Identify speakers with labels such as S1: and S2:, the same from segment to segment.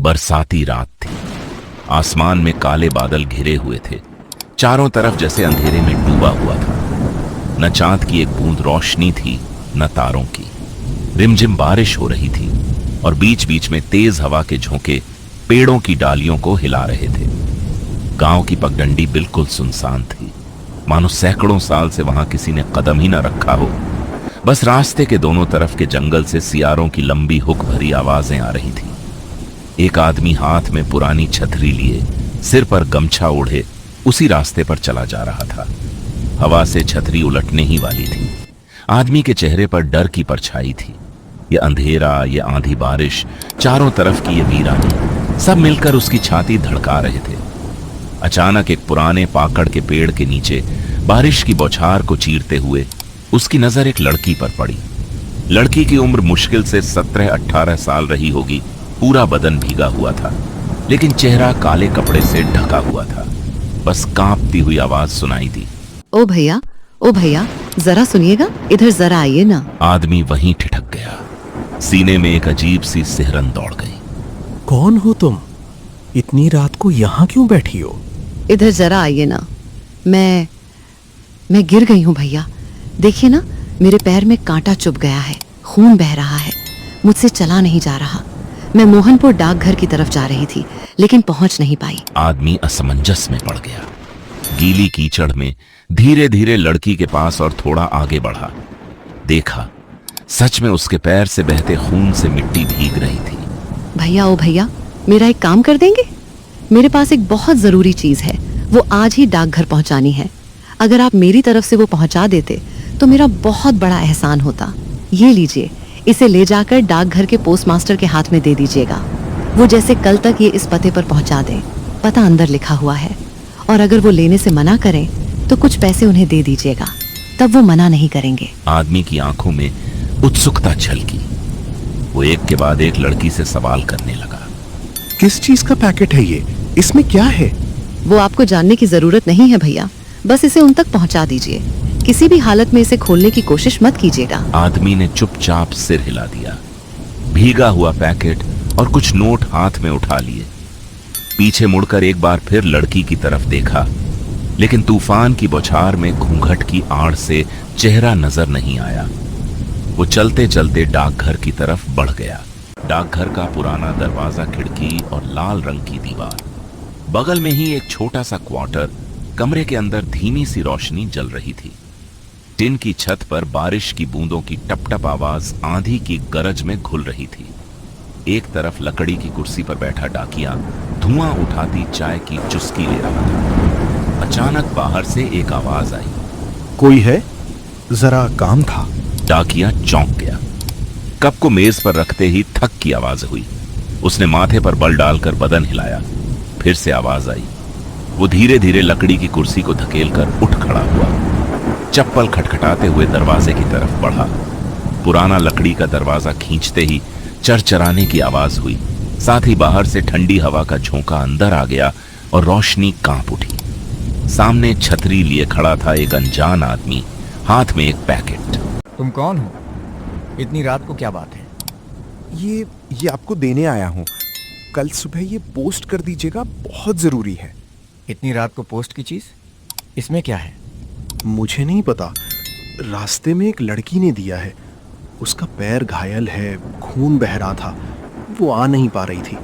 S1: बरसाती रात थी। आसमान में काले बादल घिरे हुए थे। चारों तरफ जैसे अंधेरे में डूबा हुआ था। न चांद की एक बूंद रोशनी थी, न तारों की। रिमझिम बारिश हो रही थी और बीच बीच में तेज हवा के झोंके पेड़ों की डालियों को हिला रहे थे। गांव की पगडंडी बिल्कुल सुनसान थी, मानो सैकड़ों साल से वहां किसी ने कदम ही न रखा हो। बस रास्ते के दोनों तरफ के जंगल से सियारों की लंबी हुक भरी आवाजें आ रही थी। एक आदमी हाथ में पुरानी छतरी लिए, सिर पर गमछा ओढ़े उसी रास्ते पर चला जा रहा था। हवा से छतरी उलटने ही वाली थी। आदमी के चेहरे पर डर की परछाई थी। ये अंधेरा, ये आंधी बारिश, चारों तरफ की ये वीरानी, सब मिलकर उसकी छाती धड़का रहे थे। अचानक एक पुराने पाकड़ के पेड़ के नीचे बारिश की बौछार को चीरते हुए उसकी नजर एक लड़की पर पड़ी। लड़की की उम्र मुश्किल से 17-18 साल रही होगी। पूरा बदन भीगा हुआ था, लेकिन चेहरा काले कपड़े से ढका हुआ था। बस कांपती हुई आवाज सुनाई दी,
S2: ओ भैया, जरा सुनिएगा, इधर जरा आइए ना।
S1: आदमी वहीं ठिठक गया। सीने में एक अजीब सी सिहरन दौड़ गई।
S3: कौन हो तुम? इतनी रात को यहाँ क्यों बैठी हो?
S2: इधर जरा आइए ना। मैं गिर गई हूँ भैया। देखिए ना, मेरे पैर में कांटा चुभ गया है, खून बह रहा है, मुझसे चला नहीं जा रहा। मैं मोहनपुर डाकघर की तरफ जा रही थी, लेकिन पहुंच नहीं पाई।
S1: आदमी असमंजस में पड़ गया। गीली कीचड़ में धीरे धीरे लड़की के पास और थोड़ा आगे बढ़ा। देखा, सच में उसके पैर से बहते खून से मिट्टी भीग रही थी।
S2: भैया, ओ भैया, मेरा एक काम कर देंगे? मेरे पास एक बहुत जरूरी चीज है, वो आज ही डाकघर पहुंचानी है। अगर आप मेरी तरफ से वो पहुंचा देते तो मेरा बहुत बड़ा एहसान होता। ये लीजिए, इसे ले जाकर डाकघर के पोस्टमास्टर के हाथ में दे दीजिएगा। वो जैसे कल तक ये इस पते पर पहुंचा दे। पता अंदर लिखा हुआ है, और अगर वो लेने से मना करें तो कुछ पैसे उन्हें दे दीजिएगा, तब वो मना नहीं करेंगे।
S1: आदमी की आंखों में उत्सुकता छलकी। वो एक के बाद एक लड़की से सवाल करने लगा।
S3: किस चीज का पैकेट है ये? इसमें क्या है?
S2: वो आपको जानने की जरूरत नहीं है भैया, बस इसे उन तक पहुंचा दीजिए। किसी भी हालत में इसे खोलने की कोशिश मत कीजिएगा।
S1: आदमी ने चुपचाप सिर हिला दिया। भीगा हुआ पैकेट और कुछ नोट हाथ में उठा लिए। पीछे मुड़कर एक बार फिर लड़की की तरफ देखा, लेकिन तूफान की बौछार में घूंघट की आड़ से चेहरा नजर नहीं आया। वो चलते चलते डाकघर की तरफ बढ़ गया। डाकघर का पुराना दरवाजा, खिड़की और लाल रंग की दीवार। बगल में ही एक छोटा सा क्वार्टर। कमरे के अंदर धीमी सी रोशनी जल रही थी। टिन की छत पर बारिश की बूंदों की टप-टप आवाज आंधी की गरज में घुल रही थी। एक तरफ लकड़ी की कुर्सी पर बैठा डाकिया धुआं उठाती चाय की चुस्की ले रहा था। अचानक बाहर से एक आवाज आई,
S3: कोई है? जरा काम था।
S1: डाकिया चौंक गया। कप को मेज पर रखते ही थक की आवाज हुई। उसने माथे पर बल डालकर बदन हिलाया। फिर से आवाज आई। वो धीरे धीरे लकड़ी की कुर्सी को धकेलकर उठ खड़ा हुआ। चप्पल खटखटाते हुए दरवाजे की तरफ बढ़ा। पुराना लकड़ी का दरवाजा खींचते ही चरचराने की आवाज हुई। साथ ही बाहर से ठंडी हवा का झोंका अंदर आ गया और रोशनी कांप उठी। सामने छतरी लिए खड़ा था एक अनजान आदमी, हाथ में एक पैकेट।
S4: तुम कौन हो? इतनी रात को क्या बात है?
S3: ये आपको देने आया हूँ। कल सुबह ये पोस्ट कर दीजिएगा, बहुत जरूरी है।
S4: इतनी रात को पोस्ट की चीज? इसमें क्या है?
S3: मुझे नहीं पता, रास्ते में एक लड़की ने दिया है। उसका पैर घायल है, खून बह रहा था, वो आ नहीं पा रही थी।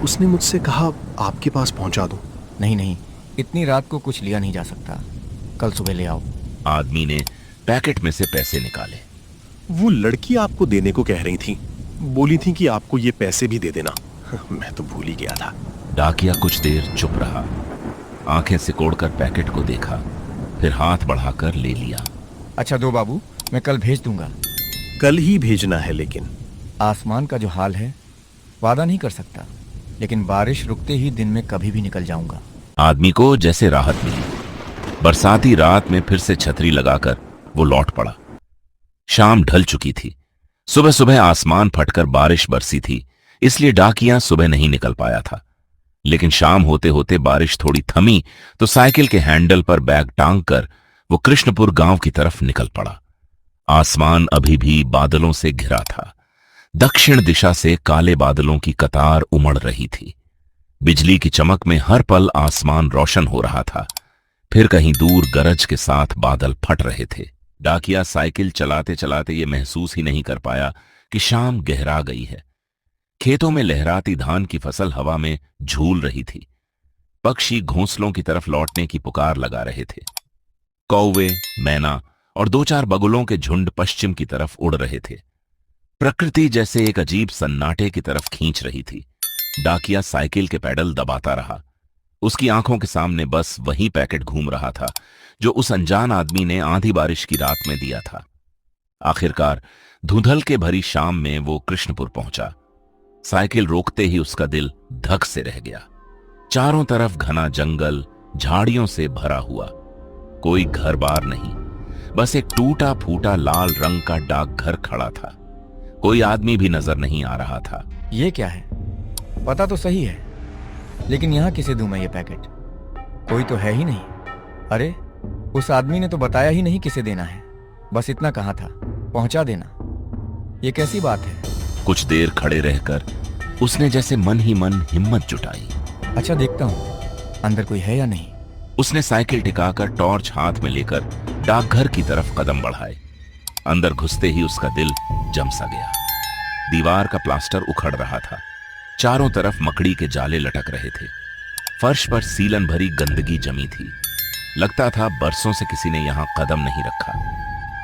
S3: उसने मुझसे कहा आपके पास पहुंचा दूं।
S4: नहीं, इतनी रात को कुछ लिया नहीं जा सकता। कल सुबह ले आओ।
S1: आदमी ने पैकेट में से पैसे निकाले।
S3: वो लड़की आपको देने को कह रही थी, बोली थी कि आपको ये पैसे भी दे देना। मैं तो भूल ही गया था।
S1: डाकिया कुछ देर चुप रहा, आंखें सिकोड़कर पैकेट को देखा, फिर हाथ बढ़ाकर ले लिया।
S4: अच्छा दो बाबू, मैं कल भेज दूंगा।
S3: कल ही भेजना है, लेकिन
S4: आसमान का जो हाल है वादा नहीं कर सकता, लेकिन बारिश रुकते ही दिन में कभी भी निकल जाऊंगा।
S1: आदमी को जैसे राहत मिली। बरसाती रात में फिर से छतरी लगाकर वो लौट पड़ा। शाम ढल चुकी थी। सुबह सुबह आसमान फटकर बारिश बरसी थी, इसलिए डाकिया सुबह नहीं निकल पाया था। लेकिन शाम होते होते बारिश थोड़ी थमी तो साइकिल के हैंडल पर बैग टांग कर वो कृष्णपुर गांव की तरफ निकल पड़ा। आसमान अभी भी बादलों से घिरा था। दक्षिण दिशा से काले बादलों की कतार उमड़ रही थी। बिजली की चमक में हर पल आसमान रोशन हो रहा था। फिर कहीं दूर गरज के साथ बादल फट रहे थे। डाकिया साइकिल चलाते चलाते ये महसूस ही नहीं कर पाया कि शाम गहरा गई है। खेतों में लहराती धान की फसल हवा में झूल रही थी। पक्षी घोंसलों की तरफ लौटने की पुकार लगा रहे थे। कौवे, मैना और 2-4 बगुलों के झुंड पश्चिम की तरफ उड़ रहे थे। प्रकृति जैसे एक अजीब सन्नाटे की तरफ खींच रही थी। डाकिया साइकिल के पैडल दबाता रहा। उसकी आंखों के सामने बस वही पैकेट घूम रहा था जो उस अनजान आदमी ने आंधी बारिश की रात में दिया था। आखिरकार धुंधल के भरी शाम में वो कृष्णपुर पहुंचा। साइकिल रोकते ही उसका दिल धक से रह गया। चारों तरफ घना जंगल, झाड़ियों से भरा हुआ। कोई घर बार नहीं, बस एक टूटा फूटा लाल रंग का डाकघर खड़ा था। कोई आदमी भी नजर नहीं आ रहा था।
S4: ये क्या है? पता तो सही है, लेकिन यहां किसे दूं मैं ये पैकेट? कोई तो है ही नहीं। अरे, उस आदमी ने तो बताया ही नहीं किसे देना है। बस इतना कहा था, पहुंचा देना। ये कैसी बात है?
S1: कुछ देर खड़े रहकर उसने जैसे मन ही मन हिम्मत जुटाई।
S4: अच्छा, देखता हूं अंदर कोई है या नहीं।
S1: उसने साइकिल टिकाकर टॉर्च हाथ में लेकर डाकघर की तरफ कदम बढ़ाए। अंदर घुसते ही उसका दिल जम सा गया। दीवार का प्लास्टर उखड़ रहा था। चारों तरफ मकड़ी के जाले लटक रहे थे। फर्श पर सीलन भरी गंदगी जमी थी। लगता था बरसों से किसी ने यहां कदम नहीं रखा।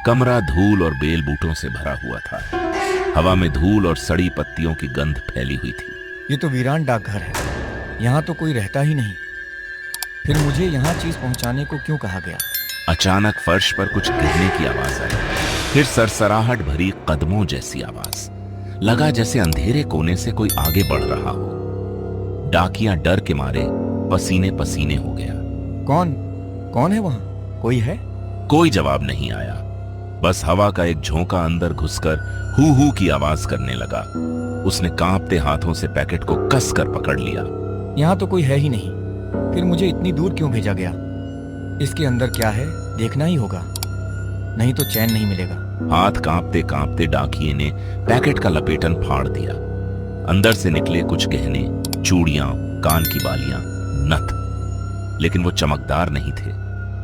S1: कमरा धूल और बेल बूटों से भरा हुआ था। हवा में धूल और सड़ी पत्तियों की गंध फैली हुई थी।
S4: ये तो वीरान डाकघर है। यहाँ तो कोई रहता ही नहीं। फिर मुझे यहाँ चीज पहुंचाने को क्यों कहा गया?
S1: अचानक फर्श पर कुछ गिरने की आवाज आई। फिर सरसराहट भरी कदमों जैसी आवाज। लगा जैसे अंधेरे कोने से कोई आगे बढ़ रहा हो। डाकिया डर के मारे पसीने पसीने हो गया।
S4: कौन है वहां? कोई है?
S1: कोई जवाब नहीं आया। बस हवा का एक झोंका अंदर घुसकर हू हू की आवाज करने लगा। उसने कांपते हाथों से पैकेट को कसकर पकड़ लिया।
S4: यहाँ तो कोई है ही नहीं। फिर मुझे इतनी दूर क्यों भेजा गया? इसके अंदर क्या है देखना ही होगा, नहीं तो चैन नहीं मिलेगा।
S1: हाथ कांपते कांपते डाकिये ने पैकेट का लपेटन फाड़ दिया। अंदर से निकले कुछ गहने, चूड़ियां, कान की बालियां, नथ। लेकिन वो चमकदार नहीं थे,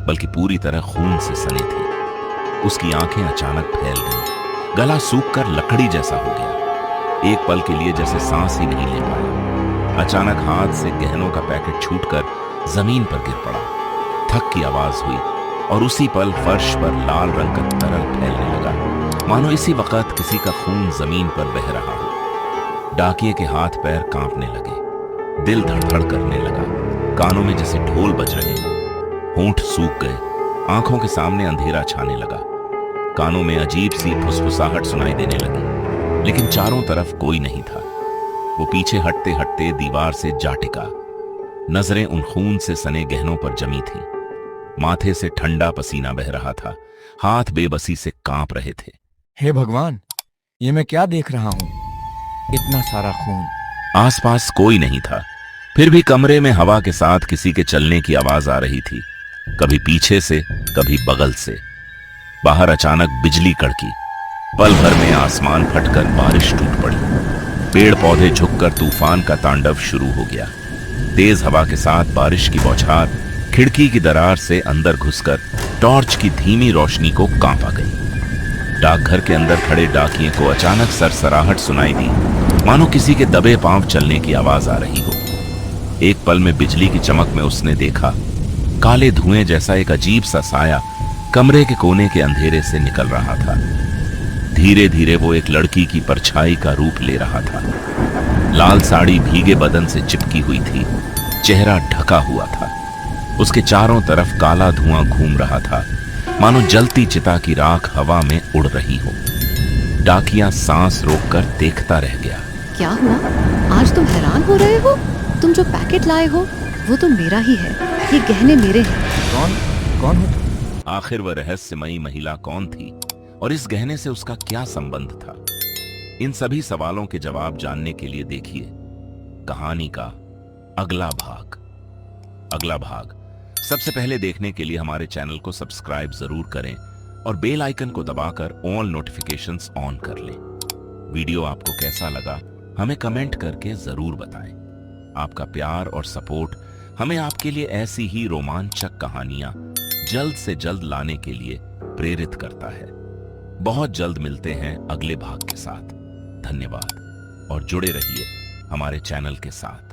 S1: बल्कि पूरी तरह खून से सने थे। उसकी आंखें अचानक फैल गईं। गला सूखकर लकड़ी जैसा हो गया। एक पल के लिए जैसे सांस ही नहीं ले पाया। अचानक हाथ से गहनों का पैकेट छूटकर जमीन पर गिर पड़ा। थक की आवाज हुई और उसी पल फर्श पर लाल रंग का तरल फैलने लगा, मानो इसी वक्त किसी का खून जमीन पर बह रहा हो। डाकिये के हाथ पैर कांपने लगे। दिल धड़धड़ करने लगा। कानों में जैसे ढोल बज रहे हैं। होंठ सूख गए। आंखों के सामने अंधेरा छाने लगा। कानों में अजीब सी फुसफुसाहट सुनाई देने लगी, लेकिन चारों तरफ कोई नहीं था। वो पीछे हटते हटते दीवार से जा टिका। नजरें उन खून से सने गहनों पर जमी थी। माथे से ठंडा पसीना बह रहा था। हाथ बेबसी से कांप रहे थे।
S4: हे भगवान, ये मैं क्या देख रहा हूं? इतना सारा खून।
S1: आसपास कोई नहीं था। फिर भी कमरे में हवा के साथ किसी के चलने की आवाज आ रही थी, कभी पीछे से, कभी बगल से। बाहर अचानक बिजली कड़की। पल भर में आसमान फटकर बारिश टूट पड़ी। पेड़ पौधे झुककर तूफान का तांडव शुरू हो गया। तेज हवा के साथ बारिश की बौछार खिड़की की दरार से अंदर घुसकर टॉर्च की धीमी रोशनी को कांपा गई। डाकघर के अंदर खड़े डाकिये को अचानक सरसराहट सुनाई दी, मानो किसी के दबे पांव चलने की आवाज आ रही हो। एक पल में बिजली की चमक में उसने देखा, काले धुएं जैसा एक अजीब सा साया कमरे के कोने के अंधेरे से निकल रहा था। धीरे धीरे वो एक लड़की की परछाई का रूप ले रहा था। लाल साड़ी भीगे बदन से चिपकी हुई थी। चेहरा ढका हुआ था। उसके चारों तरफ काला धुआं घूम रहा था, मानो जलती चिता की राख हवा में उड़ रही हो। डाकिया सांस रोककर देखता रह गया।
S2: क्या हुआ? आज तुम हैरान हो रहे हो? तुम जो पैकेट लाए हो वो तो मेरा ही है। ये गहने मेरे हैं।
S4: कौन हो तुम?
S1: आखिर वह रहस्यमयी महिला कौन थी और इस गहने से उसका क्या संबंध था? इन सभी सवालों के जवाब जानने के लिए देखिए कहानी का अगला भाग। सबसे पहले देखने के लिए हमारे चैनल को सब्सक्राइब जरूर करें और बेल आइकन को दबाकर ऑल नोटिफिकेशंस ऑन कर लें। वीडियो आपको कैसा लगा हमें कमेंट करके जरूर बताएं। आपका प्यार और सपोर्ट हमें आपके लिए ऐसी ही रोमांचक कहानियां जल्द से जल्द लाने के लिए प्रेरित करता है। बहुत जल्द मिलते हैं अगले भाग के साथ। धन्यवाद और जुड़े रहिए हमारे चैनल के साथ।